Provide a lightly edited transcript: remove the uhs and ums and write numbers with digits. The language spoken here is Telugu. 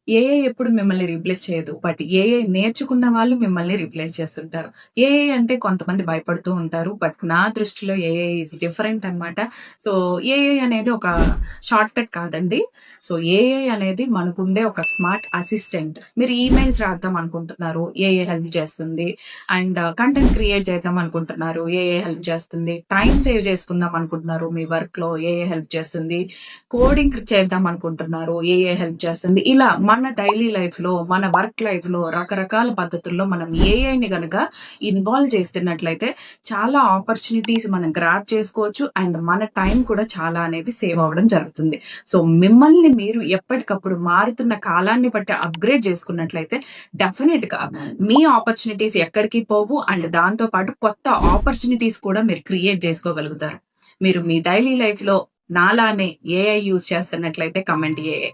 ఏఐ ఎప్పుడు మిమ్మల్ని రీప్లేస్ చేయదు. బట్ ఏఐ నేర్చుకున్న వాళ్ళు మిమ్మల్ని రీప్లేస్ చేస్తుంటారు. ఏఐ అంటే కొంతమంది భయపడుతూ ఉంటారు. బట్ నా దృష్టిలో ఏఐ ఈజ్ డిఫరెంట్ అన్నమాట. సో, ఏఐ అనేది ఒక షార్ట్ కట్ కాదండి. సో, ఏఐ అనేది మనకుండే ఒక స్మార్ట్ అసిస్టెంట్. మీరు ఈమెయిల్స్ రాద్దాం అనుకుంటున్నారు, ఏఐ హెల్ప్ చేస్తుంది. అండ్ కంటెంట్ క్రియేట్ చేద్దాం అనుకుంటున్నారు, ఏఐ హెల్ప్ చేస్తుంది. టైం సేవ్ చేసుకుందాం అనుకుంటున్నారు, మీ వర్క్‌లో ఏఐ హెల్ప్ చేస్తుంది. కోడింగ్ చేద్దాం అనుకుంటున్నారు, ఏఐ హెల్ప్ చేస్తుంది. ఇలా మన డైలీ లైఫ్ లో, మన వర్క్ లైఫ్ లో రకరకాల పద్ధతుల్లో మనం ఏఐని గనక ఇన్వాల్వ్ చేస్తున్నట్లయితే చాలా ఆపర్చునిటీస్ మనం గ్రాప్ చేసుకోవచ్చు. అండ్ మన టైం కూడా చాలా అనేది సేవ్ అవ్వడం జరుగుతుంది. సో మిమ్మల్ని మీరు ఎప్పటికప్పుడు మారుతున్న కాలాన్ని బట్టి అప్గ్రేడ్ చేసుకున్నట్లయితే డెఫినెట్ గా మీ ఆపర్చునిటీస్ ఎక్కడికి పోవు. అండ్ దాంతో పాటు కొత్త ఆపర్చునిటీస్ కూడా మీరు క్రియేట్ చేసుకోగలుగుతారు. మీరు మీ డైలీ లైఫ్ లో నాలానే ఏఐ యూజ్ చేస్తున్నట్లయితే కమెంట్ ఏఐ.